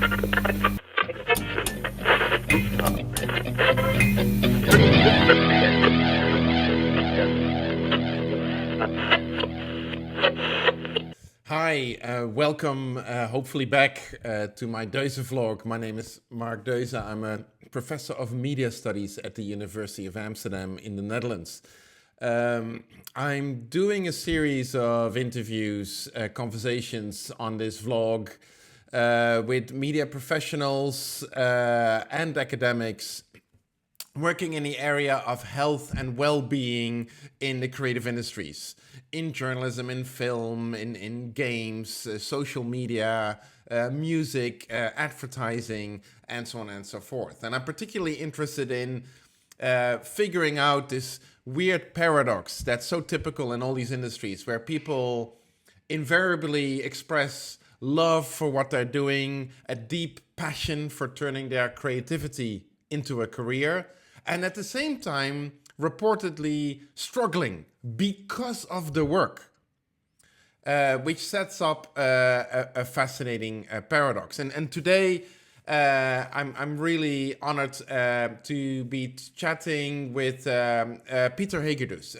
Hi, welcome hopefully back to my Deuze vlog. My name is Mark Deuze. I'm a professor of media studies at the University of Amsterdam in the Netherlands. I'm doing a series of interviews, conversations on this vlog with media professionals and academics working in the area of health and well-being in the creative industries, in journalism, in film, in games, social media, music, advertising, and so on and so forth. And I'm particularly interested in figuring out this weird paradox that's so typical in all these industries, where people invariably express love for what they're doing, a deep passion for turning their creativity into a career, and at the same time reportedly struggling because of the work, which sets up a fascinating paradox. And today I'm really honored to be chatting with Peter Hegedüs.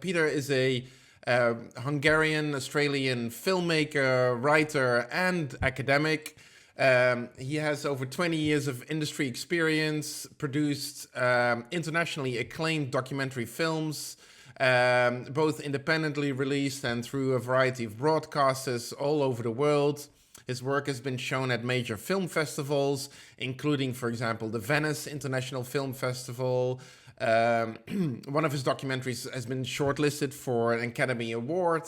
Peter is a Hungarian-Australian filmmaker, writer, and academic. He has over 20 years of industry experience, produced internationally acclaimed documentary films, both independently released and through a variety of broadcasters all over the world. His work has been shown at major film festivals, including, for example, the Venice International Film Festival. One of his documentaries has been shortlisted for an Academy Award.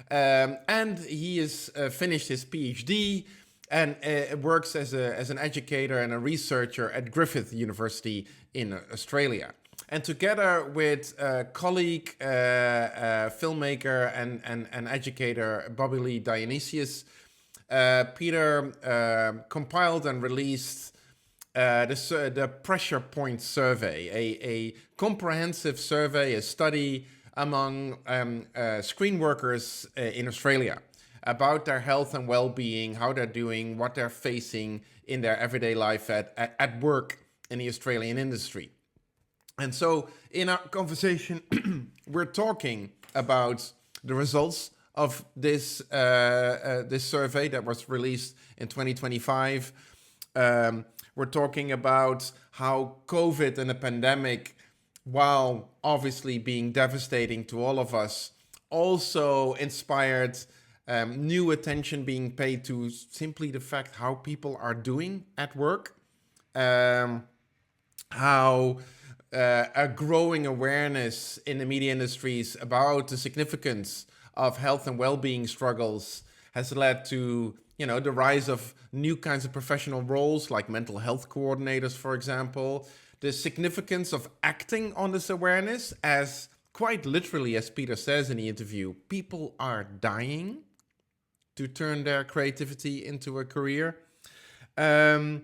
And he has finished his PhD and works as an educator and a researcher at Griffith University in Australia. And together with colleague, filmmaker and educator Bobbi-Lea Dionysius, Peter compiled and released the Pressure Point Survey, a comprehensive survey, a study among screen workers in Australia about their health and well-being, how they're doing, what they're facing in their everyday life at work in the Australian industry. And so in our conversation, we're talking about the results of this survey that was released in 2025. We're talking about how COVID and the pandemic, while obviously being devastating to all of us, also inspired new attention being paid to simply the fact how people are doing at work, how a growing awareness in the media industries about the significance of health and well-being struggles has led to, the rise of new kinds of professional roles like mental health coordinators, for example. The significance of acting on this awareness, as quite literally, as Peter says in the interview, people are dying to turn their creativity into a career. And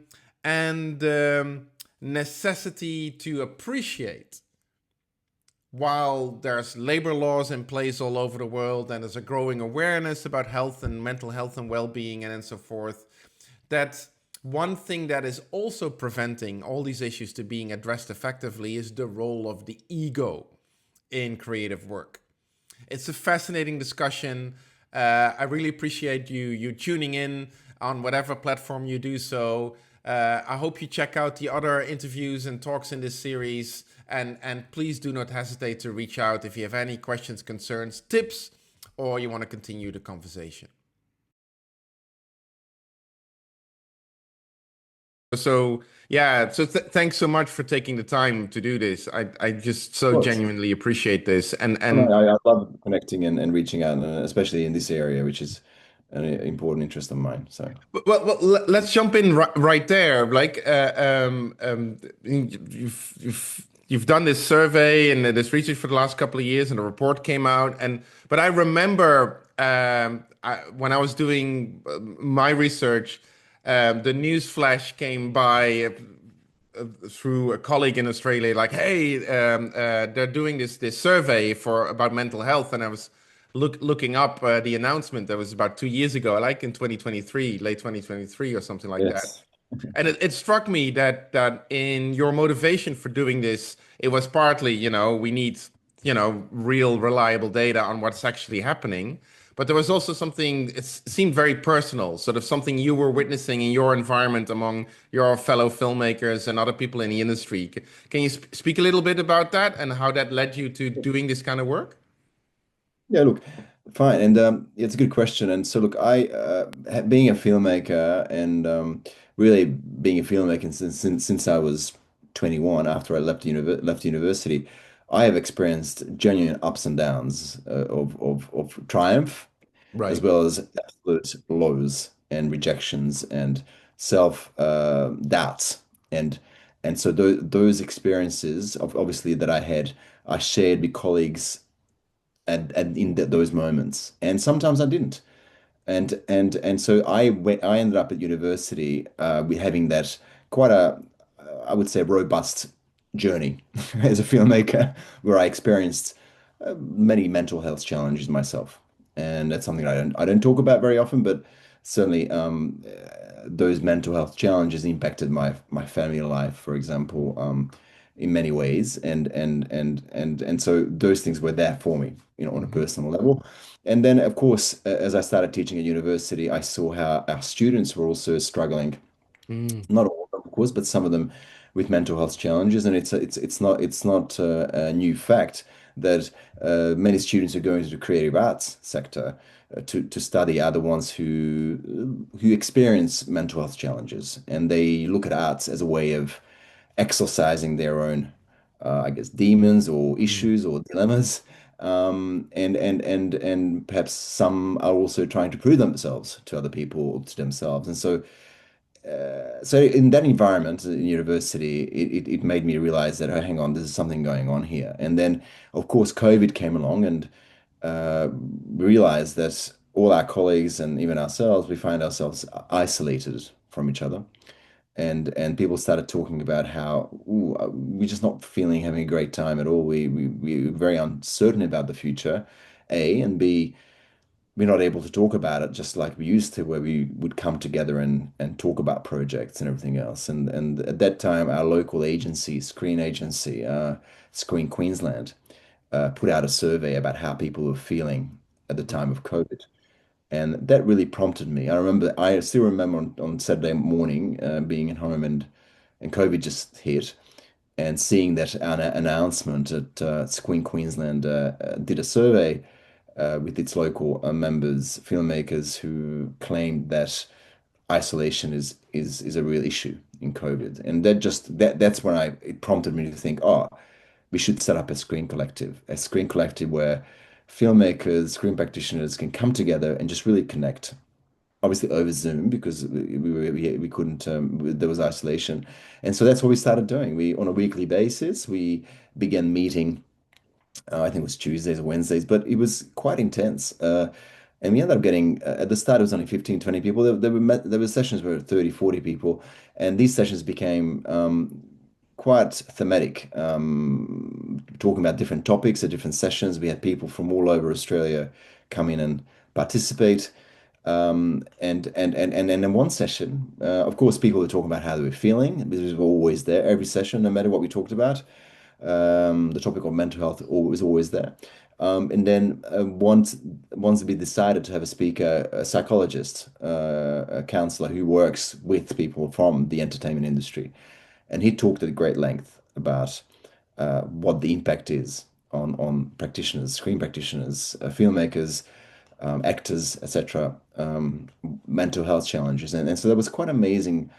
necessity to appreciate, while there's labor laws in place all over the world and there's a growing awareness about health and mental health and well-being and so forth, that one thing that is also preventing all these issues to being addressed effectively is the role of the ego in creative work. It's a fascinating discussion. I really appreciate you tuning in on whatever platform you do so. I hope you check out the other interviews and talks in this series, and please do not hesitate to reach out if you have any questions, concerns, tips, or you want to continue the conversation. So thanks so much for taking the time to do this. I just so genuinely appreciate this, and I love connecting and reaching out, especially in this area, which is an important interest of mine. So well let's jump in right there. Like you've done this survey and this research for the last couple of years, and a report came out. But I remember when I was doing my research, the news flash came by through a colleague in Australia, like, hey, they're doing this survey about mental health, and I was looking up the announcement that was about 2 years ago, like in 2023, late 2023 or something like that. Yes. And it struck me that in your motivation for doing this, it was partly, we need, real reliable data on what's actually happening. But there was also something, it seemed very personal, sort of something you were witnessing in your environment among your fellow filmmakers and other people in the industry. Can you speak a little bit about that and how that led you to doing this kind of work? Yeah, look, fine. And it's a good question. And so, look, being a filmmaker and really being a filmmaker since I was 21, after I left university, I have experienced genuine ups and downs of triumph, as Right. well as absolute lows and rejections and self doubts. And and so those experiences of obviously that I had, I shared with colleagues and in those moments. And sometimes I didn't. And so I ended up at university with having that quite a I would say robust journey as a filmmaker where I experienced many mental health challenges myself. And that's something I don't talk about very often, but certainly those mental health challenges impacted my family life, for example, in many ways. And so those things were there for me, on a Hmm. personal level. And then, of course, as I started teaching at university, I saw how our students were also struggling. Mm. Not all of them, of course, but some of them with mental health challenges. And it's not a new fact that many students who go into the creative arts sector to study are the ones who experience mental health challenges, and they look at arts as a way of exorcising their own, I guess, demons or Mm. issues or dilemmas. And perhaps some are also trying to prove themselves to other people or to themselves. And so in that environment in university, it made me realize that, oh, hang on, there's something going on here. And then, of course, COVID came along, and we realized that all our colleagues and even ourselves, we find ourselves isolated from each other. And people started talking about how, ooh, we're just not feeling having a great time at all. We're very uncertain about the future, A, and B, we're not able to talk about it just like we used to, where we would come together and talk about projects and everything else. And at that time, our local agency, screen agency, Screen Queensland, put out a survey about how people were feeling at the time Mhm. of COVID. And that really prompted me. I still remember on Saturday morning being at home, and COVID just hit, and seeing that announcement that Screen Queensland did a survey with its local members, filmmakers who claimed that isolation is a real issue in COVID. And that's when it prompted me to think, oh, we should set up a screen collective where filmmakers, screen practitioners can come together and just really connect. Obviously over Zoom because we couldn't there was isolation, and so that's what we started doing. We on a weekly basis we began meeting. I think it was Tuesdays or Wednesdays, but it was quite intense. And we ended up getting, at the start, it was only 15, 20 people. There were sessions where 30, 40 people. And these sessions became quite thematic, talking about different topics at different sessions. We had people from all over Australia come in and participate. And in one session, of course, people were talking about how they were feeling. This was always there, every session, no matter what we talked about. The topic of mental health was always there. And then once we decided to have a speaker, a psychologist, a counselor who works with people from the entertainment industry, and he talked at great length about what the impact is on practitioners, screen practitioners, filmmakers, actors, etc., mental health challenges, and so that was quite amazing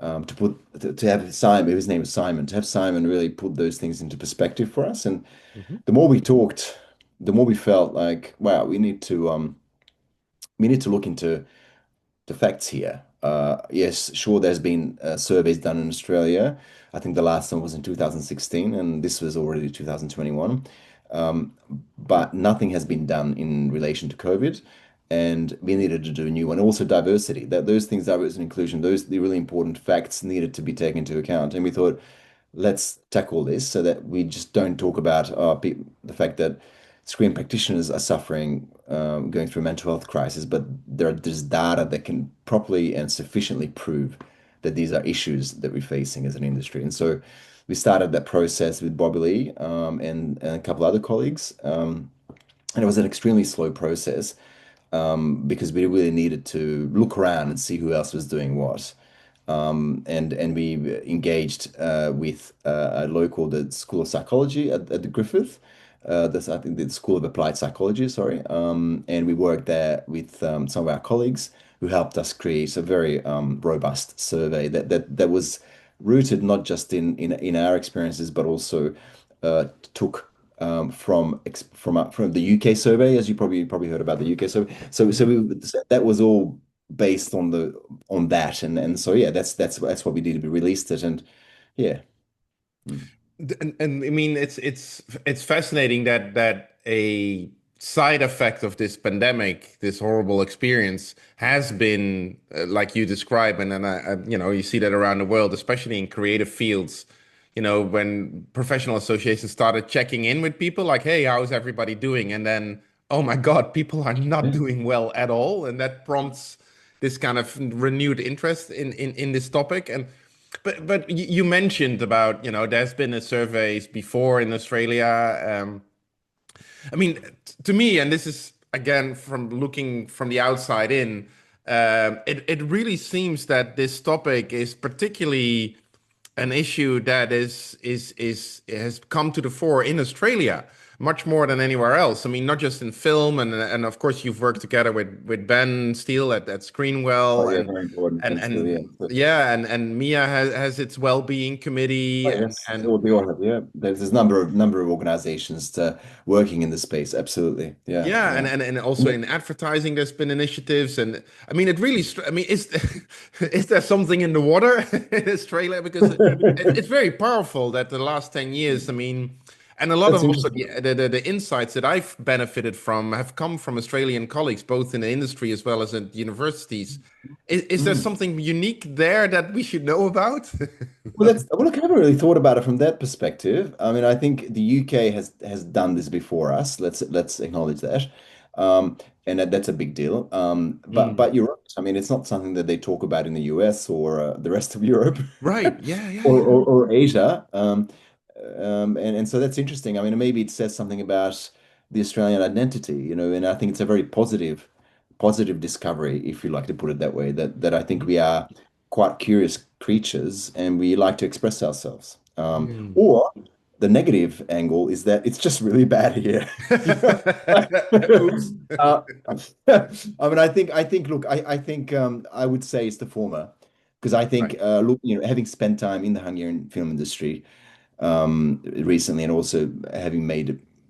to have Simon, his name is Simon, to have Simon really put those things into perspective for us. And Mhm. the more we talked, the more we felt like, wow, we need to look into the facts here. Yes, sure, there's been surveys done in Australia. I think the last one was in 2016, and this was already 2021. Um, but nothing has been done in relation to COVID, and we needed to do a new one. Also, diversity. That those things, diversity and inclusion, those the really important facts needed to be taken into account. And we thought, let's tackle this so that we just don't talk about the fact that screen practitioners are suffering, going through a mental health crisis, but there's data that can properly and sufficiently prove that these are issues that we're facing as an industry. And so we started that process with Bobbi-Lea, and a couple other colleagues. And it was an extremely slow process, because we really needed to look around and see who else was doing what. And we engaged with a local the School of Psychology at the Griffith. That's I think the School of Applied Psychology, sorry. And we worked there with some of our colleagues who helped us create a very robust survey that was rooted not just in our experiences, but also took from the UK survey, as you probably heard about the UK survey. So that was all based on that, and so yeah, that's what we did. We released it, and yeah. Mm. And I mean, it's fascinating that a side effect of this pandemic, this horrible experience, has been like you describe, and then you see that around the world, especially in creative fields. When professional associations started checking in with people, like, "Hey, how's everybody doing?" And then, oh my God, people are not Yeah. doing well at all, and that prompts this kind of renewed interest in this topic. And but you mentioned about, there's been a surveys before in Australia. I mean, to me, and this is again from looking from the outside in, it really seems that this topic is particularly an issue that is has come to the fore in Australia much more than anywhere else. I mean, not just in film, and of course you've worked together with Ben Steele at Oh Screenwell, yeah, very important. and And still, yeah. and yeah, and Mia has its well-being committee, Oh and yes, and we all have. Yeah, there's a number of organizations working in the space. Absolutely. Yeah, yeah, and, yeah. and and also in advertising, there's been initiatives, and I mean, it really. I mean, is is there something in the water in Australia? Because it's very powerful that the last 10 years. I mean, and a lot That's of also interesting. the insights that I've benefited from have come from Australian colleagues, both in the industry as well as at universities. Is there Mm. something unique there that we should know about? Well, look, I haven't really thought about it from that perspective. I mean, I think the UK has done this before us. Let's acknowledge that, and that's a big deal. But Mm. you're right. I mean, it's not something that they talk about in the US or the rest of Europe Right. Yeah. Yeah. or, Yeah. or Asia. And so that's interesting. I mean, maybe it says something about the Australian identity, and I think it's a very positive discovery, if you like to put it that way, that I think Mhm. we are quite curious creatures and we like to express ourselves. Mm. Or the negative angle is that it's just really bad here. You know? Oops. Uh, I mean, look, I think I would say it's the former, because I think, Right. look, having spent time in the Hungarian film industry recently, and also having made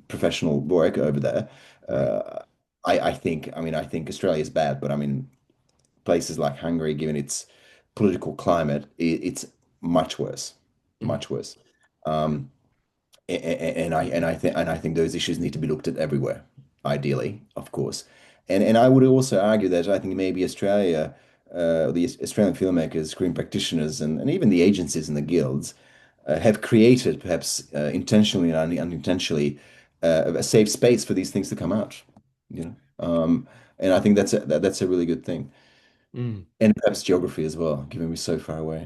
professional work over there, Right. I think Australia is bad, but I mean, places like Hungary, given its political climate, it's much worse, Mm. much worse. Um, and I think those issues need to be looked at everywhere, ideally, of course. And I would also argue that I think maybe Australia, the Australian filmmakers, screen practitioners, and even the agencies and the guilds have created, perhaps intentionally and unintentionally, a safe space for these things to come out. You know, and I think that's a really good thing, Mm. and perhaps geography as well, given we're so far away.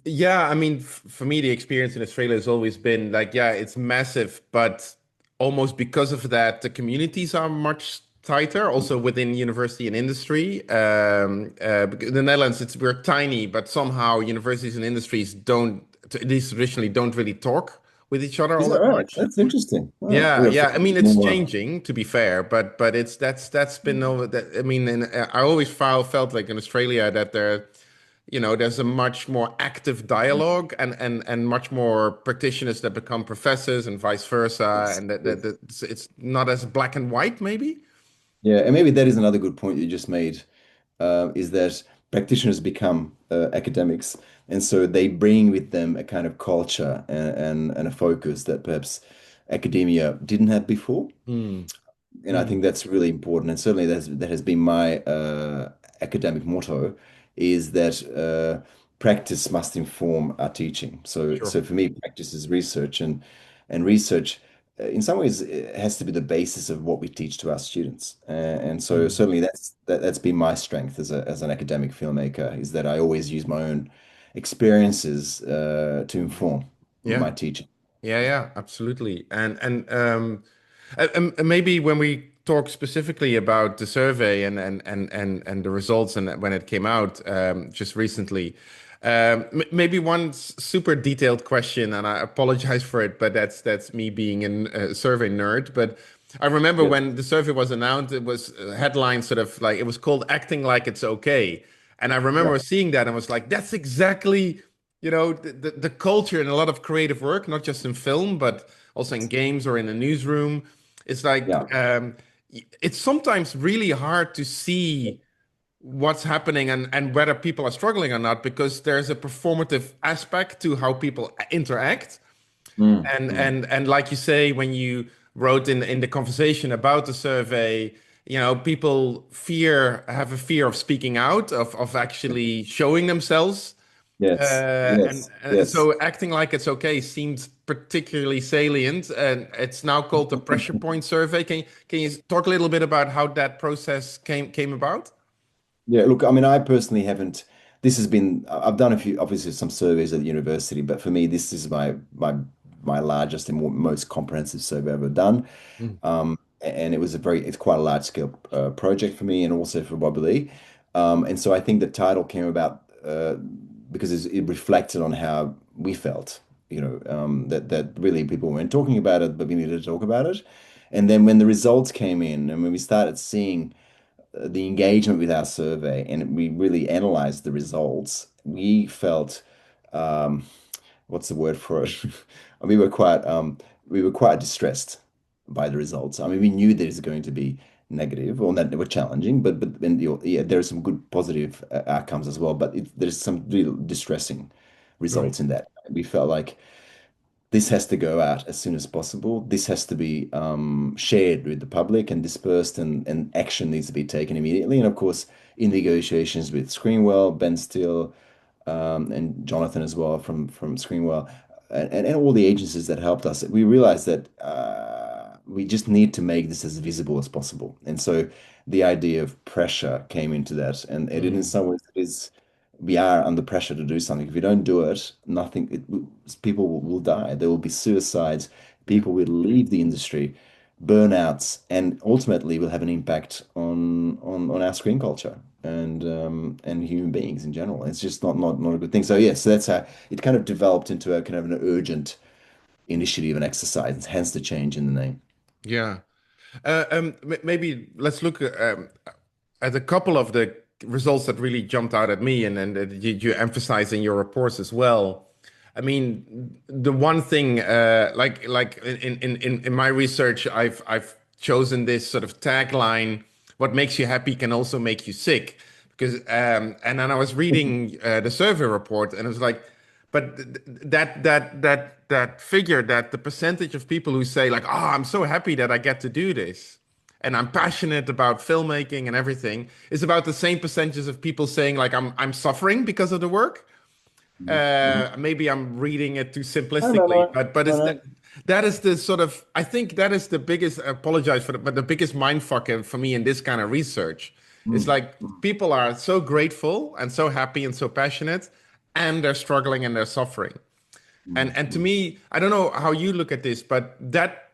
Yeah, I mean, for me, the experience in Australia has always been like, yeah, it's massive, but almost because of that, the communities are much tighter, also within university and industry. Because in the Netherlands, we're tiny, but somehow universities and industries don't, at least traditionally, don't really talk with each other Is all that that right? much. That's interesting. Wow, Yeah, we are yeah. I mean, it's more. changing to be fair, but it's that's been over that. I mean, and I always felt like in Australia that there's a much more active dialogue and much more practitioners that become professors and vice versa, Yes, and that, that, yes. that it's not as black and white, maybe. Yeah, and maybe that is another good point you just made, is that practitioners become academics, and so they bring with them a kind of culture and a focus that perhaps academia didn't have before. Mm, And I mm, think that's really important. And certainly that has been my academic motto, is that practice must inform our teaching. So sure. for me, practice is research, and research in some ways it has to be the basis of what we teach to our students. And so Mm. certainly that's been my strength as an academic filmmaker, is that I always use my own experiences to inform Yeah. my teaching. Yeah, absolutely. And maybe when we talk specifically about the survey and the results and when it came out just recently, maybe one super detailed question, and I apologize for it, but that's me being a survey nerd. But I remember Yeah, when the survey was announced, it was headline sort of like it was called "Acting Like It's Okay," and I yeah, remember seeing that and was like, that's exactly the culture in a lot of creative work, not just in film, but also in games or in a newsroom. It's like yeah. it's sometimes really hard to see what's happening and whether people are struggling or not because there's a performative aspect to how people interact. Mm. And like you say, when you wrote in the conversation about the survey, people have a fear of speaking out, of actually showing themselves. Yes, And yes, yes. so acting like it's okay seems particularly salient, and it's now called the pressure point survey. Can you talk a little bit about how that process came about? Yeah, look, I mean, I personally haven't. This has been. I've done a few, obviously, some surveys at the university, but for me, this is my largest and most comprehensive survey I've ever done. Mm, And it's quite a large scale project for me and also for Bobbi-Lea. And so I think the title came about because it reflected on how we felt, that really people weren't talking about it, but we needed to talk about it. And then when the results came in and when we started seeing the engagement with our survey and we really analyzed the results, we felt, um, what's the word for it? We were quite distressed by the results. I mean, we knew there's going to be negative or that they were challenging, but then yeah, there are some good positive outcomes as well. But there's some real distressing right. results in that. We felt like this has to go out as soon as possible. This has to be shared with the public and dispersed, and action needs to be taken immediately. And of course, in negotiations with Screenwell, Ben Still, and Jonathan as well from Screenwell, and all the agencies that helped us, we realized that we just need to make this as visible as possible. And so the idea of pressure came into that, and it in Mm, some ways it is we are under pressure to do something. If we don't do it, people will die. There will be suicides. yeah. People will leave the industry, burnouts, and ultimately will have an impact on our screen culture and human beings in general. It's just not a good thing. So yes, so that's how it kind of developed into a kind of an urgent initiative and exercise. Hence the change in the name. Yeah. Maybe let's look at a couple of the results that really jumped out at me, and that you emphasize in your reports as well. I mean, the one thing, like in my research, I've chosen this sort of tagline: "What makes you happy can also make you sick." Because and then I was reading the survey report, and it was like, but that figure, that the percentage of people who say like, "Oh, I'm so happy that I get to do this," and I'm passionate about filmmaking and everything, is about the same percentages of people saying like, I'm suffering because of the work. Mhm. Mhm. Maybe I'm reading it too No, no, simplistically, no, but no, it's no. that is the sort of, I think that is the biggest, I apologize for it, but the biggest mind fucker for me in this kind of research. It's Mm, like people are so grateful and so happy and so passionate, and they're struggling and they're suffering. And to mm. me, I don't know how you look at this, but that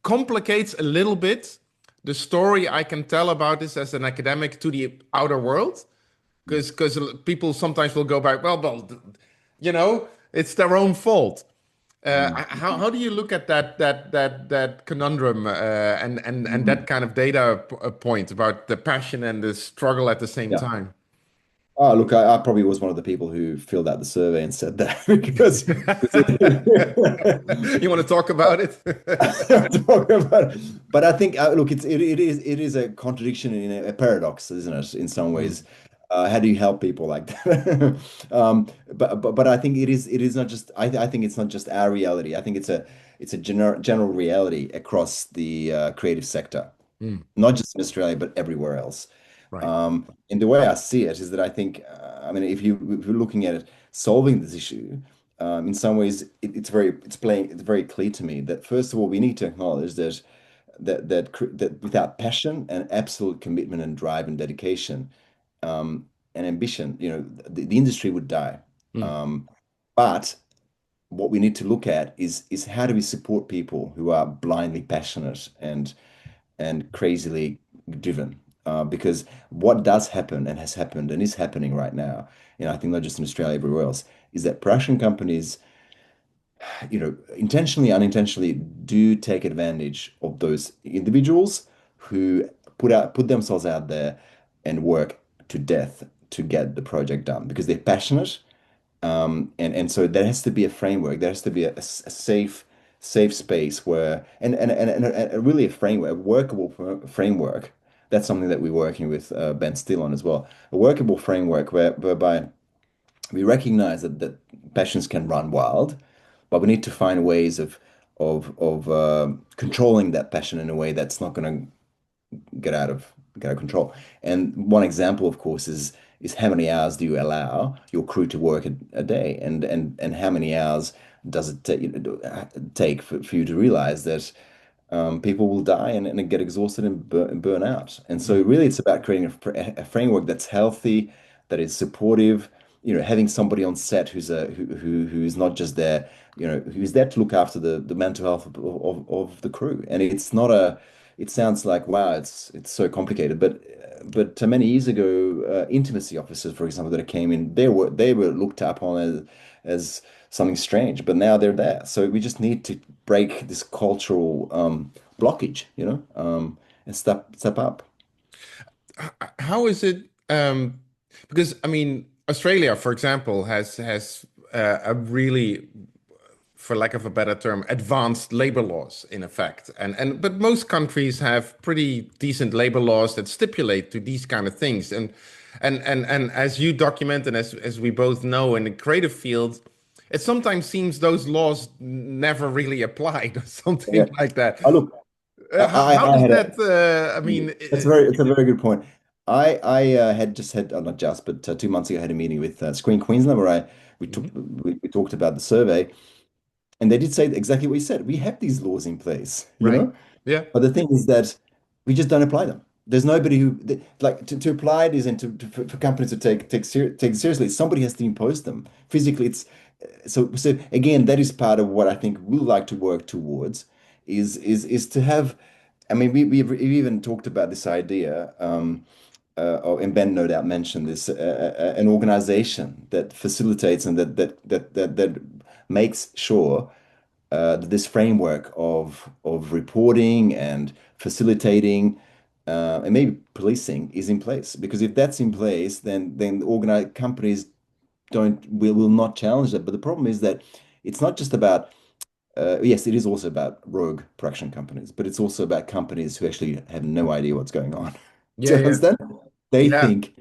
complicates a little bit the story I can tell about this as an academic to the outer world, because people sometimes will go back, well, it's their own fault. Mm, How do you look at that conundrum and mm. that kind of data point about the passion and the struggle at the same Yeah. time? Oh, look, I probably was one of the people who filled out the survey and said that because You want to talk about it? talk about it. But I think look, it is a contradiction in a paradox, isn't it? In some Mm, ways, how do you help people like that? But I think it is not just I think it's not just our reality. I think it's a general reality across the creative sector, mm, not just in Australia but everywhere else. right. And the way I see it is that I think, I mean, if you're looking at it, solving this issue, in some ways, it's very clear to me that first of all, we need to acknowledge that without passion and absolute commitment and drive and dedication, and ambition, the industry would die. Mm, Um, but what we need to look at is how do we support people who are blindly passionate and crazily driven. Because what does happen and has happened and is happening right now, I think not just in Australia, everywhere else, is that production companies, intentionally, unintentionally, do take advantage of those individuals who put themselves out there and work to death to get the project done because they're passionate. And so there has to be a framework. There has to be a safe space where and really a framework, a workable framework. That's something that we're working with Ben Steele on as well. A workable framework whereby we recognize that passions can run wild, but we need to find ways of controlling that passion in a way that's not going to get out of control. And one example, of course, is how many hours do you allow your crew to work a day, and how many hours does it take for you to realize that people will die and get exhausted and burn out. And so mm, really it's about creating a framework that's healthy, that is supportive, having somebody on set who's not just there, who's there to look after the mental health of the crew. And it sounds like, wow, it's so complicated, but many years ago, intimacy officers, for example, that came in, they were looked upon as something strange, but now they're there. So we just need to break this cultural blockage, and step up. how is it? Because I mean, Australia, for example, has a really, for lack of a better term, advanced labor laws in effect, and but most countries have pretty decent labor laws that stipulate to these kind of things, and as you document and as we both know in the creative field. It sometimes seems those laws never really applied or something Yeah. like that. Oh, look, How I does had that? I mean, it's a very good point. I had just had not just, but 2 months ago I had a meeting with Screen Queensland where I we took mhm, we talked about the survey, and they did say exactly what you said. We have these laws in place, right? Yeah. but the thing is that we just don't apply them. There's nobody like to apply it is and for companies to take seriously. Somebody has to impose them physically. So again, that is part of what I think we'd like to work towards is to have. I mean, we've even talked about this idea. And Ben no doubt mentioned this, an organization that facilitates and that makes sure that this framework of reporting and facilitating and maybe policing is in place. Because if that's in place, then organized companies will not challenge that. But the problem is that it's not just about yes, it is also about rogue production companies, but it's also about companies who actually have no idea what's going on. Do Yeah, you yeah, understand? They yeah, think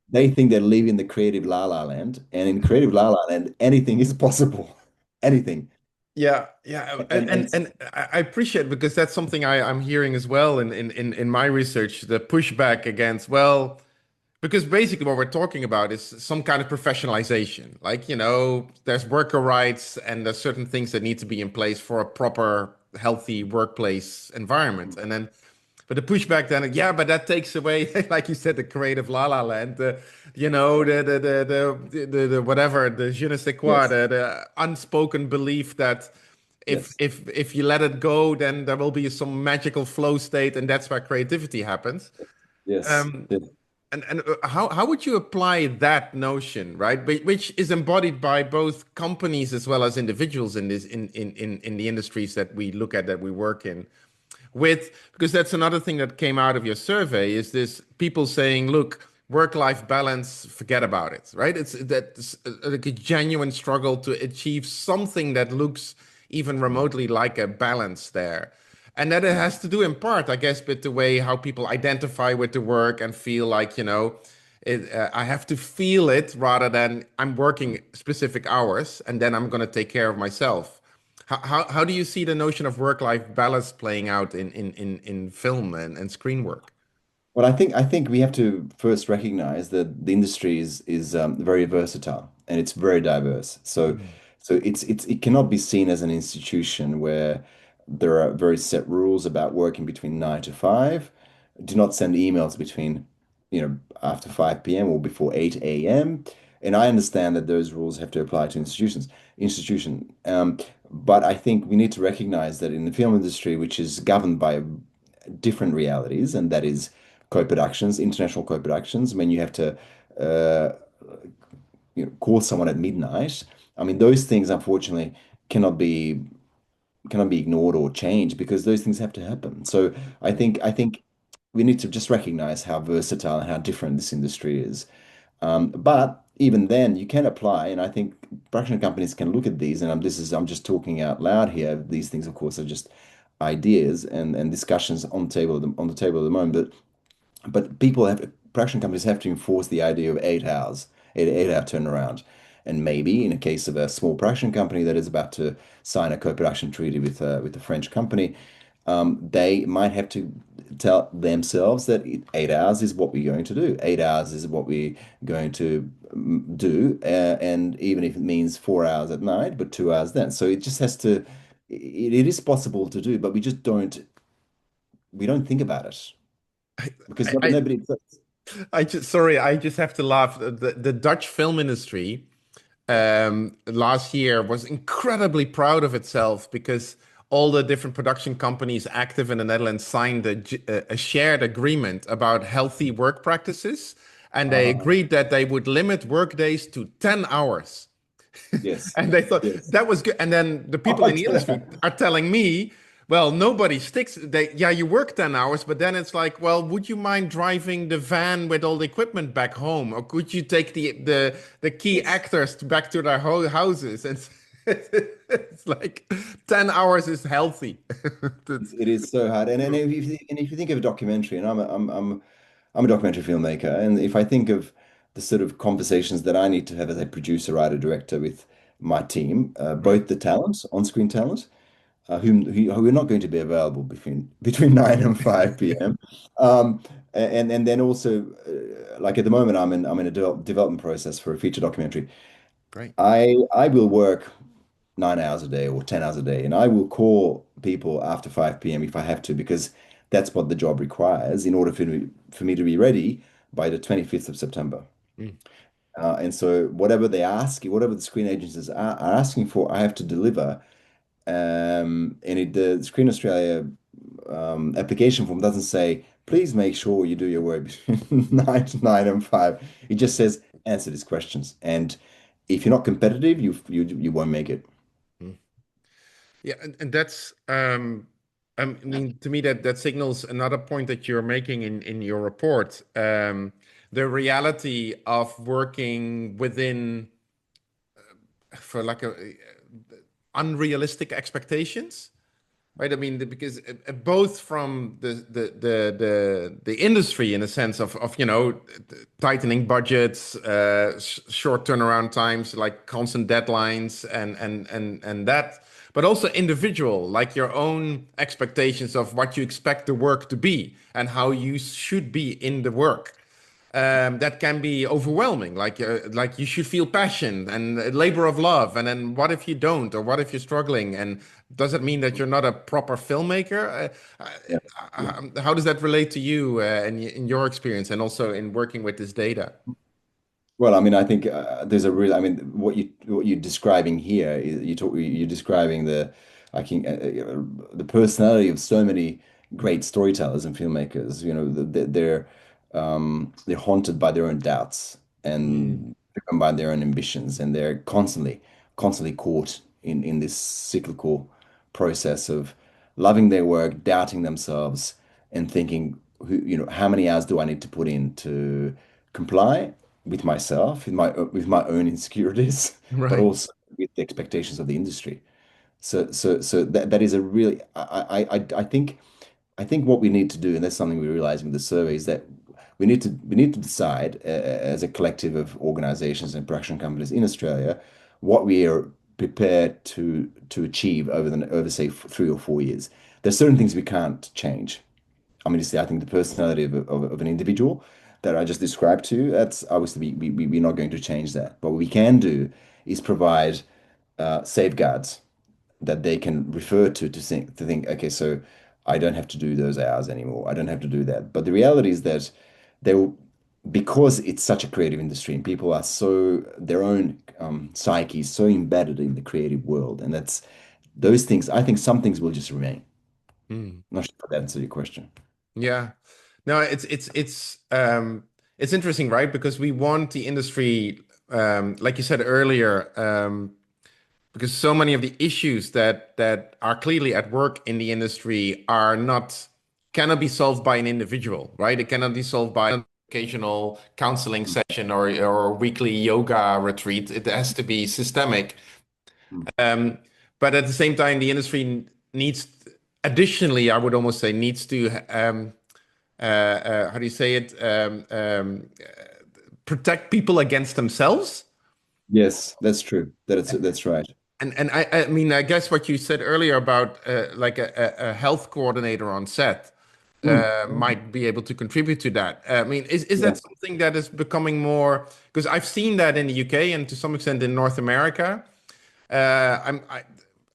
they think they live in the creative la la land, and in creative la la land, anything is possible. Anything. yeah, yeah. And I appreciate because that's something I'm hearing as well in my research, the pushback against, well, because basically what we're talking about is some kind of professionalization. Like, there's worker rights and there's certain things that need to be in place for a proper, healthy workplace environment. And then but the pushback then, yeah, but that takes away, like you said, the creative La La Land, the whatever, the je ne sais quoi, Yes, the unspoken belief that if yes, if if you let it go, then there will be some magical flow state, and that's where creativity happens. yes, Um, yes. and how would you apply that notion, right? Which is embodied by both companies as well as individuals in this in the industries that we look at that we work in with because that's another thing that came out of your survey is this people saying look work-life balance forget about it, right? It's that's like a genuine struggle to achieve something that looks even remotely like a balance there, and that it has to do in part I guess with the way how people identify with the work and feel like I have to feel it rather than I'm working specific hours and then I'm going to take care of myself. How do you see the notion of work-life balance playing out in film and screen work? Well, I think we have to first recognize that the industry is very versatile and it's very diverse. So Mm. So it cannot be seen as an institution where there are very set rules about working between 9 to 5. Do not send emails between, after 5 p.m. or before 8 a.m. And I understand that those rules have to apply to institution. But I think we need to recognize that in the film industry, which is governed by different realities, and that is co-productions, international co-productions, when you have to uh, call someone at midnight. I mean, those things unfortunately cannot be cannot be ignored or changed because those things have to happen. So I think we need to just recognize how versatile and how different this industry is. But even then, you can apply, and I think production companies can look at these. And I'm just talking out loud here. These things, of course, are just ideas and discussions on the table at the moment. But production companies have to enforce the idea of 8 hours, 8 hour turnaround. And maybe in a case of a small production company that is about to sign a co-production treaty with a French company, they might have to tell themselves that 8 hours is what we're going to do. 8 hours is what we're going to do, and even if it means 4 hours at night, but 2 hours then. So it just has to. It is possible to do, but we don't think about it because I, I, nobody. I just have to laugh. The Dutch film industry last year was incredibly proud of itself because all the different production companies active in the Netherlands signed a shared agreement about healthy work practices, and they Ah, agreed that they would limit work days to 10 hours. yes, And they thought yes. that was good. And then the people in the industry are telling me, well, nobody sticks. Yeah, you work 10 hours, but then it's like, well, would you mind driving the van with all the equipment back home? Or could you take the key Yes, actors back to their houses? And it's like 10 hours is healthy. That's it is so hard. And if you think of a documentary, and I'm a documentary filmmaker, and if I think of the sort of conversations that I need to have as a producer, writer, director with my team, right. both the talent, on-screen talent, who are not going to be available between 9 and 5 p.m. Um, and then also, like at the moment, I'm in a development process for a feature documentary. Great. I will work 9 hours a day or 10 hours a day, and I will call people after 5 p.m. if I have to, because that's what the job requires in order for me to be ready by the 25th of September. Mm. And so whatever they ask, whatever the screen agencies are asking for, I have to deliver. The Screen Australia application form doesn't say, please make sure you do your work between 9 and 5. It just says, answer these questions. And if you're not competitive, you won't make it. Mm. Yeah, and that's I mean, to me that signals another point that you're making in your report. The reality of working within for like a unrealistic expectations, right? I mean, because both from the industry in a sense of tightening budgets, short turnaround times, like constant deadlines, and that, but also individual, like your own expectations of what you expect the work to be and how you should be in the work. That can be overwhelming. Like you should feel passion and labor of love, and then what if you don't, or what if you're struggling? And does it mean that you're not a proper filmmaker? Yeah. Yeah. How does that relate to you in your experience, and also in working with this data? Well, I mean, I think there's a real. I mean, what you're describing here is you're describing I think the personality of so many great storytellers and filmmakers. They're haunted by their own doubts Mm, and driven by their own ambitions, and they're constantly caught in this cyclical process of loving their work, doubting themselves, and thinking, how many hours do I need to put in to comply with myself, with my own insecurities, but right. also with the expectations of the industry. So that is a really I think what we need to do, and that's something we realize with the survey, is that we need to decide as a collective of organizations and production companies in Australia what we are prepared to achieve over say 3 or 4 years. There's certain things we can't change. I mean, I think the personality of an individual that I just described to you, that's obviously we're not going to change that. But what we can do is provide safeguards that they can refer to think, okay, so I don't have to do those hours anymore. I don't have to do that. But the reality is that they will, because it's such a creative industry and people are so their own psyche is so embedded in the creative world, and that's those things. I think some things will just remain. Mm. Not sure if that answers your question. Yeah. No, it's interesting, right? Because we want the industry, like you said earlier, because so many of the issues that are clearly at work in the industry are not cannot be solved by an individual, right? It cannot be solved by an occasional counseling session or weekly yoga retreat. It has to be systemic. Mm. Um, but at the same time, the industry needs, additionally, I would almost say, needs to how do you say it? Protect people against themselves. Yes, that's true. That's right. And I mean, I guess what you said earlier about like a health coordinator on set Mm. might be able to contribute to that. I mean, is that Yes. something that is becoming more? Because I've seen that in the UK and to some extent in North America.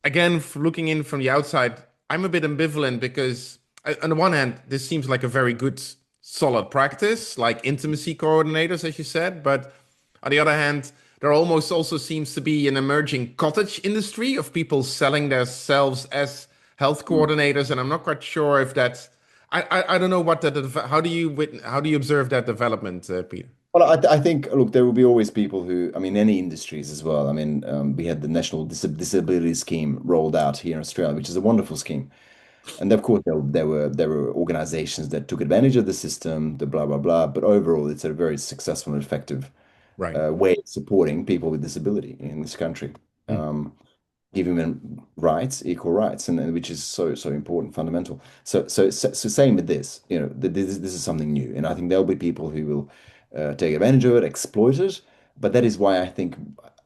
Again, looking in from the outside, I'm a bit ambivalent because on the one hand, this seems like a very good, solid practice, like intimacy coordinators, as you said. But on the other hand, there almost also seems to be an emerging cottage industry of people selling themselves as health Mm. coordinators, and I'm not quite sure if that's. I don't know what that. How do you observe that development, Peter? Well, I think, look, there will be always people who, I mean, any industries as well. I mean, we had the National Disability Scheme rolled out here in Australia, which is a wonderful scheme. And of course, there were organizations that took advantage of the system, the blah, blah, blah. But overall, it's a very successful and effective Right. way of supporting people with disability in this country. Mm. Um, giving them rights, equal rights, and which is so important, fundamental. So same with this, this is something new, and I think there'll be people who will take advantage of it, exploit it. But that is why I think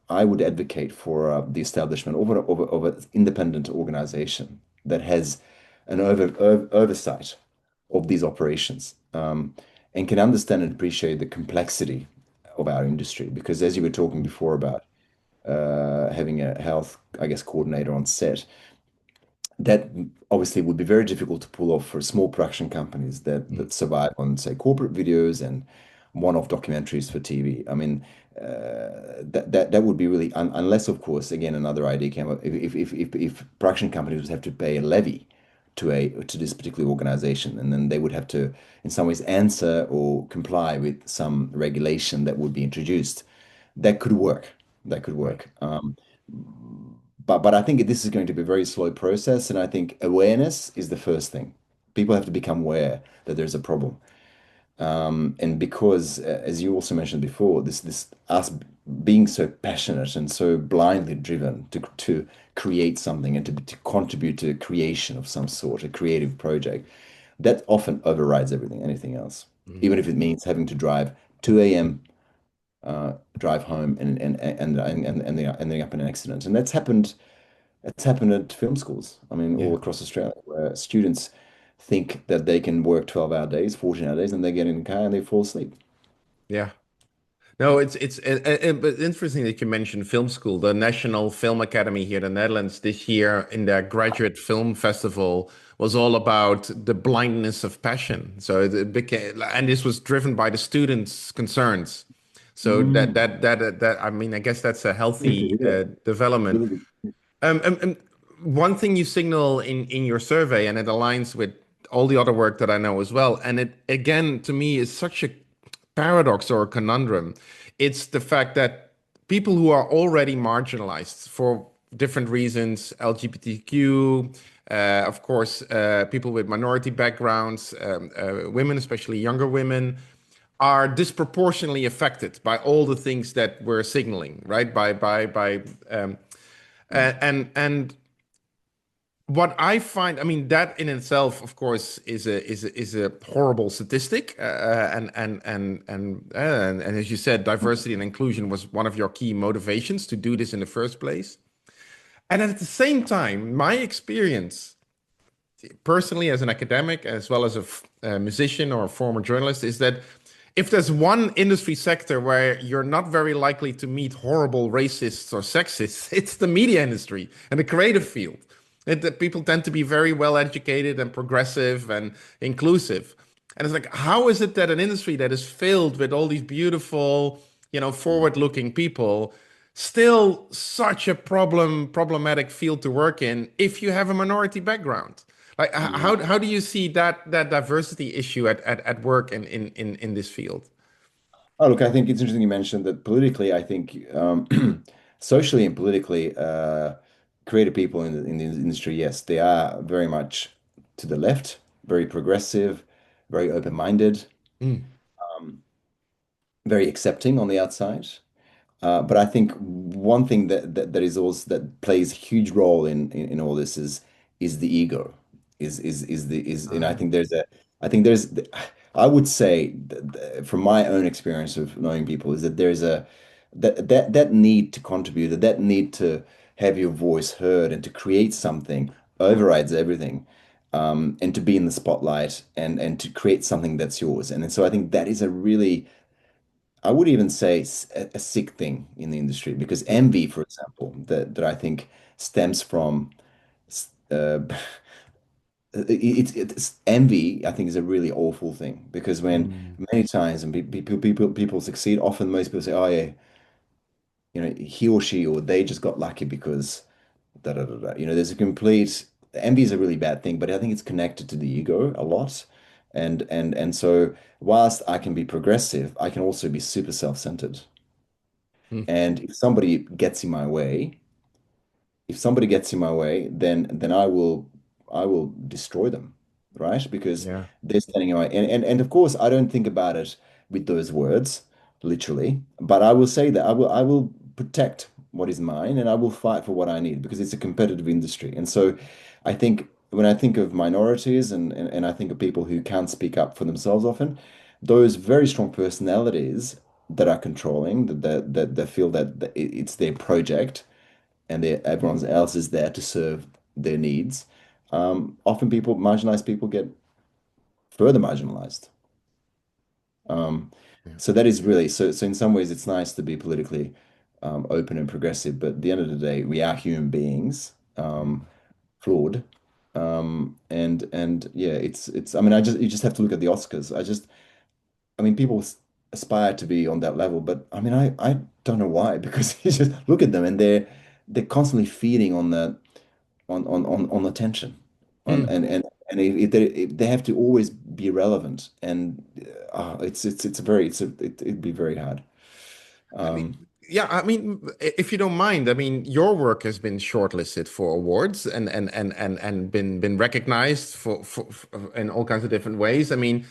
I would advocate for the establishment of an independent organization that has an oversight of these operations, and can understand and appreciate the complexity of our industry. Because as you were talking before about having a health, I guess, coordinator on set. That obviously would be very difficult to pull off for small production companies Mm. that survive on, say, corporate videos and one-off documentaries for TV. I mean, that would be really unless, of course, again, another idea came up. If production companies would have to pay a levy to this particular organization, and then they would have to, in some ways, answer or comply with some regulation that would be introduced. That could work. That could Right. work. But I think this is going to be a very slow process, and I think awareness is the first thing. People have to become aware that there's a problem. And because, as you also mentioned before, this us being so passionate and so blindly driven to create something and to contribute to the creation of some sort, a creative project, that often overrides anything else. Mm. Even if it means having to drive 2 a.m. Drive home and ending up in an accident. And that's happened at film schools. I mean, Yeah. all across Australia, where students think that they can work 12-hour days, 14-hour days, and they get in the car and they fall asleep. Yeah. No, but interesting that you mentioned film school. The National Film Academy here in the Netherlands this year in their graduate film festival was all about the blindness of passion. So it became, and this was driven by the students' concerns. So Mm. I mean, I guess that's a Good to healthy hear. development. Really good. One thing you signal in your survey, and it aligns with all the other work that I know as well, and it again to me is such a paradox or a conundrum. It's the fact that people who are already marginalized for different reasons, LGBTQ, of course, people with minority backgrounds, women, especially younger women, are disproportionately affected by all the things that we're signaling, right? Um, and what I find, I mean, that in itself, of course, is a horrible statistic, and as you said, diversity and inclusion was one of your key motivations to do this in the first place. And at the same time, my experience personally as an academic as well as a musician or a former journalist is that if there's one industry sector where you're not very likely to meet horrible racists or sexists, it's the media industry and the creative field. The people tend to be very well educated and progressive and inclusive. And it's like, how is it that an industry that is filled with all these beautiful, forward-looking people, still such a problematic field to work in if you have a minority background? Like, Yeah. how do you see that diversity issue at work in this field? Oh, look, I think it's interesting you mentioned that politically, I think socially and politically, creative people in the industry, yes, they are very much to the left, very progressive, very open-minded, Mm, very accepting on the outside. But I think one thing that is also that plays a huge role in all this is the ego. And I ah, think there's I would say from my own experience of knowing people is that there's a that need to contribute, that need to have your voice heard and to create something mm, overrides everything. And to be in the spotlight and to create something that's yours. And so I think that is a really I would even say a sick thing in the industry because yeah, envy, for example, that I think stems from uh, it's envy. I think is a really awful thing because when mm, many times and people succeed, often most people say, "Oh yeah, he or she or they just got lucky because da da da da." There's a complete envy is a really bad thing, but I think it's connected to the ego a lot, and so whilst I can be progressive, I can also be super self-centered. mm, And if somebody gets in my way, then I will destroy them, right? Because yeah, they're standing in my way. And of course, I don't think about it with those words, literally, but I will say that I will protect what is mine and I will fight for what I need because it's a competitive industry. And so I think when I think of minorities and I think of people who can't speak up for themselves often, those very strong personalities that are controlling, that feel that it's their project and everyone else is there to serve their needs. Often marginalized people get further marginalized. Um, yeah, so that is really so. In some ways, it's nice to be politically open and progressive, but at the end of the day, we are human beings, mm, flawed. And yeah, it's. I mean, you just have to look at the Oscars. I mean, people aspire to be on that level, but I mean, I don't know why because you just look at them and they're constantly feeding on that on attention on mm. if they have to always be relevant and it's a very it'd be very hard. I mean, um yeah, I mean, if you don't mind, I mean, your work has been shortlisted for awards and been recognized for in all kinds of different ways. I mean,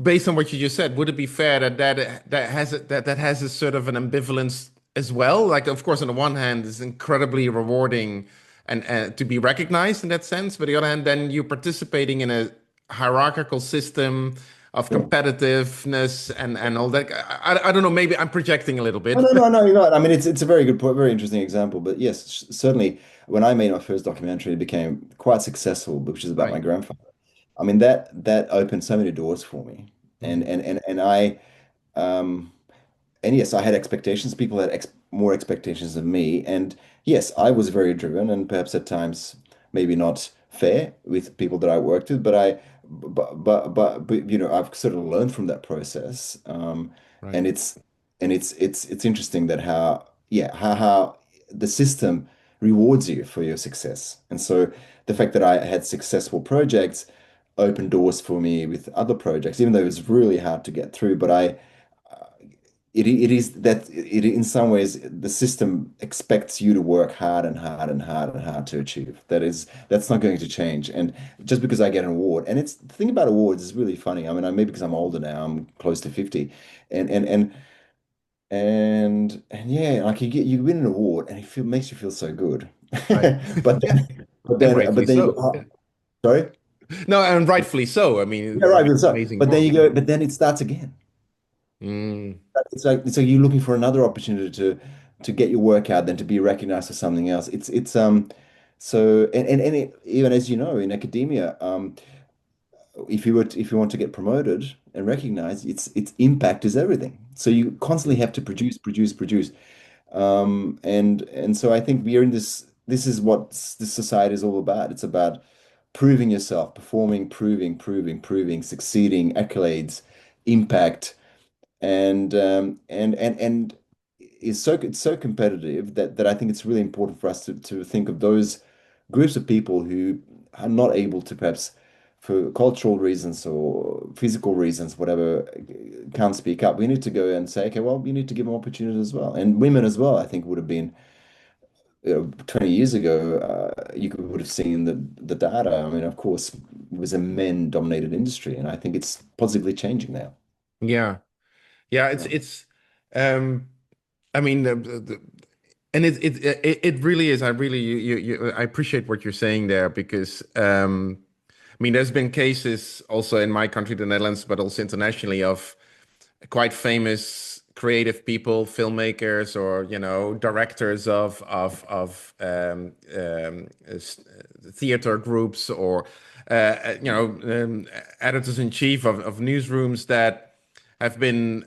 based on what you just said, would it be fair that has a sort of an ambivalence as well? Like, of course, on the one hand, it's incredibly rewarding and to be recognized in that sense, but on the other hand, then you're participating in a hierarchical system of sure. competitiveness and all that. I don't know. Maybe I'm projecting a little No, bit. no, no, no, you're right. I mean, it's a very good point, very interesting example. But yes, certainly, when I made my first documentary, it became quite successful, which is about my Right. grandfather. I mean, that opened so many doors for me, and Mm, I um and yes, I had expectations. People had more expectations of me. And yes, I was very driven and perhaps at times maybe not fair with people that I worked with. But I've sort of learned from that process. right. And it's interesting that how the system rewards you for your success. And so the fact that I had successful projects opened doors for me with other projects, even though it was really hard to get through. But it is that in some ways the system expects you to work hard and hard and hard and hard to achieve. That's not going to change. And just because I get an award, and it's the thing about awards is really funny. I mean, maybe because I'm older now, I'm close to 50, and and and and yeah, like you win an award, and makes you feel so good. Right. But Yeah. then but And then rightfully but then you go, so. Yeah. oh, sorry. No, and rightfully so. I Yeah, mean, right. So, amazing but then work. you go, but then it starts again. Mm, It's like you're looking for another opportunity to get your work out than to be recognized for something else. It's so even as you know in academia, if you want to get promoted and recognized, it's impact is everything. So you constantly have to produce, produce, produce. And so I think we are in this. This is what this society is all about. It's about proving yourself, performing, proving, succeeding, accolades, impact, and it's so competitive that I think it's really important for us to think of those groups of people who are not able to perhaps for cultural reasons or physical reasons, whatever, can't speak up. We need to go and say, okay, well, we need to give them opportunities as well. And women as well, I think would have been, 20 years ago, would have seen the data. I mean, of course, it was a men-dominated industry, and I think it's positively changing now. Yeah. Yeah, Yeah. it's um I mean and it really is. I really I appreciate what you're saying there because I mean there's been cases also in my country, the Netherlands, but also internationally of quite famous creative people, filmmakers, or directors of theater groups, or editors in chief of newsrooms that have been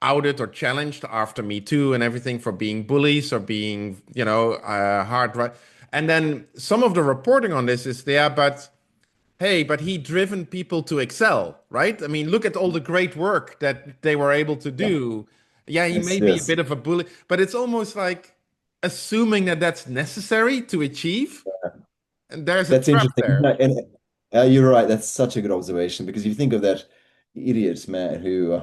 outed or challenged after Me Too and everything for being bullies or being hard right. And then some of the reporting on this is there, but hey, but he driven people to excel, right? I mean, look at all the great work that they were able to Yeah. do. Yeah, he Yes, may be a yes. bit of a bully, but it's almost like assuming that that's necessary to achieve. And there's a That's trap interesting. there. And you're right. That's such a good observation because you think of that idiot man who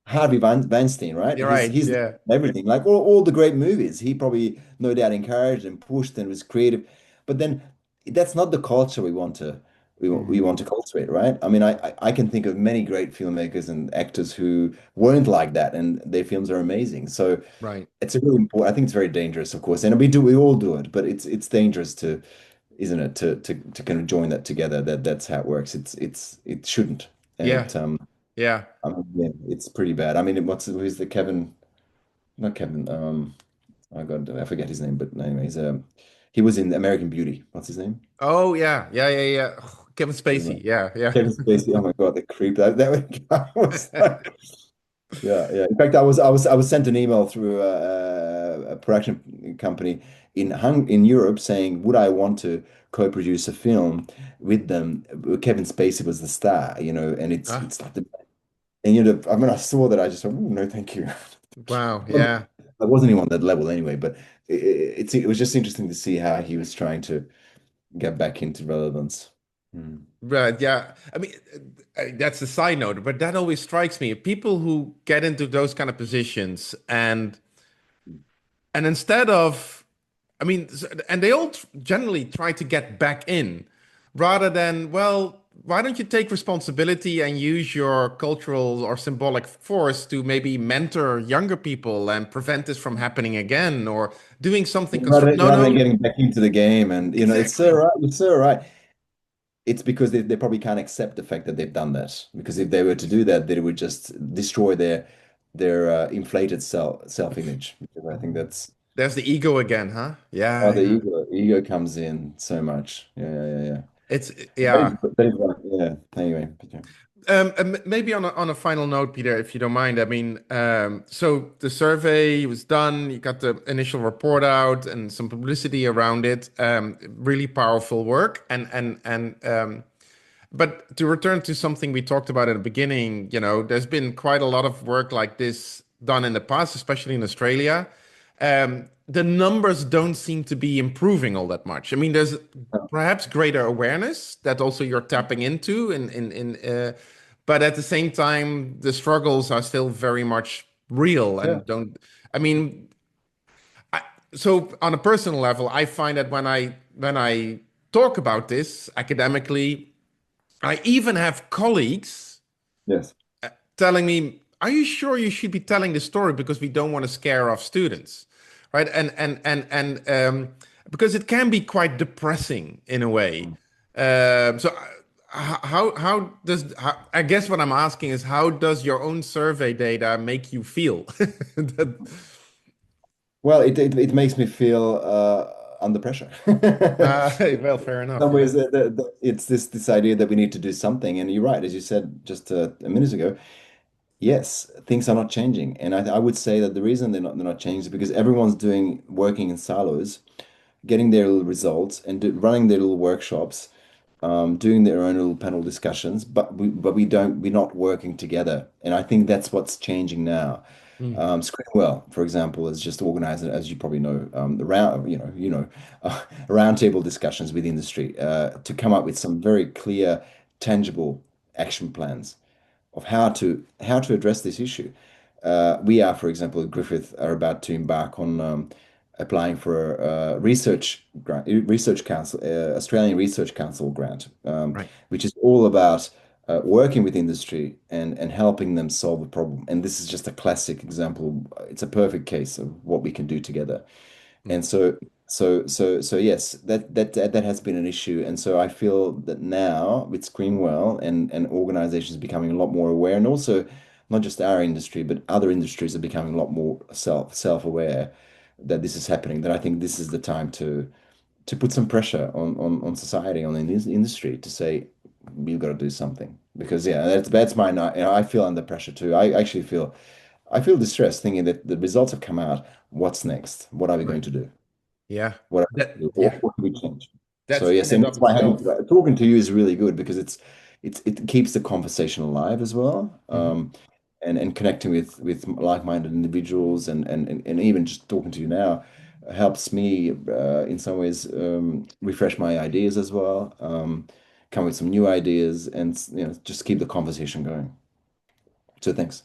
Harvey Weinstein, right? You're right. He's Yeah. everything. Like all the great movies, he probably no doubt encouraged and pushed and was creative. But then that's not the culture we want to we Mhm. want to cultivate, right? I mean, I can think of many great filmmakers and actors who weren't like that, and their films are amazing. So Right. it's a really important. I think it's very dangerous, of course, and we all do it, but it's dangerous to, isn't it, to kind of join that together. That's how it works. It shouldn't, and Yeah. it Yeah. I mean, yeah, it's pretty bad. I mean, who's the Kevin? Not Kevin. Oh God, I forget his name. But anyways, he was in American Beauty. What's his name? Oh, yeah. Yeah. Yeah. Yeah. Kevin Spacey. Yeah. Yeah. Kevin Spacey. Oh my God, the creep. That guy was like, yeah, yeah. In fact, I was sent an email through a production company in Europe saying, would I want to co-produce a film with them? Kevin Spacey was the star, and Ah, it's like I mean, I saw that, I just went, oh, no, thank you. wow. Wasn't- Yeah. I wasn't even on that level anyway, but it was just interesting to see how he was trying to get back into relevance. Hmm. Right. Yeah. I mean, that's a side note, but that always strikes me. People who get into those kind of positions and instead of, I mean, and they all generally try to get back in rather than, well, why don't you take responsibility and use your cultural or symbolic force to maybe mentor younger people and prevent this from happening again or doing something constructive? No, Rather than no, getting back into the game, and it's so exactly. right, it's so right. It's because they probably can't accept the fact that they've done that. Because if they were to do that, they would just destroy their inflated self-image. Because I think that's There's the ego again, huh? how Yeah, the yeah. ego comes in so much. Yeah. It's, That is, yeah. that is right. Yeah. Anyway, but yeah. Maybe on a final note, Peter, if you don't mind. I mean, so the survey was done. You got the initial report out and some publicity around it. Really powerful work. But to return to something we talked about at the beginning, there's been quite a lot of work like this done in the past, especially in Australia. The numbers don't seem to be improving all that much. I mean, there's perhaps greater awareness that also you're tapping into, but at the same time, the struggles are still very much real Yeah. and don't. I mean, I, so on a personal level, I find that when I talk about this academically, I even have colleagues Yes. telling me, "Are you sure you should be telling the story because we don't want to scare off students?" Right? And because it can be quite depressing in a way. So how does I guess what I'm asking is how does your own survey data make you feel? That, Well, it makes me feel. under pressure. Well, fair enough. Some ways, it's this idea that we need to do something. And you're right, as you said just a minute ago. Yes, things are not changing, and I would say that the reason they're not changing is because everyone's working in silos, getting their little results and running their little workshops, doing their own little panel discussions, we're not working together, and I think that's what's changing now. Mm. Screenwell, for example, has just organized, as you probably know, the round, roundtable discussions with industry to come up with some very clear, tangible action plans of how to address this issue. We are, for example, at Griffith are about to embark on applying for a research council, Australian Research Council grant, Right. which is all about working with industry and helping them solve a problem. And this is just a classic example. It's a perfect case of what we can do together. Mm. And so yes, that has been an issue. And so I feel that now with Screenwell and organizations becoming a lot more aware, and also not just our industry, but other industries are becoming a lot more self-aware that this is happening, that I think this is the time to put some pressure on society, on the industry to say we've got to do something. Because yeah, that's my night. I feel under pressure too. I feel distressed thinking that the results have come out. What's next? What are we Right. going to do? Yeah. What are we That, going to do? yeah. What can we change? So That's yes, in and and of that's why having itself. talking to you is really good because it keeps the conversation alive as well. Mhm. And connecting with like-minded individuals and even just talking to you now helps me in some ways refresh my ideas as well, come with some new ideas and just keep the conversation going. So thanks.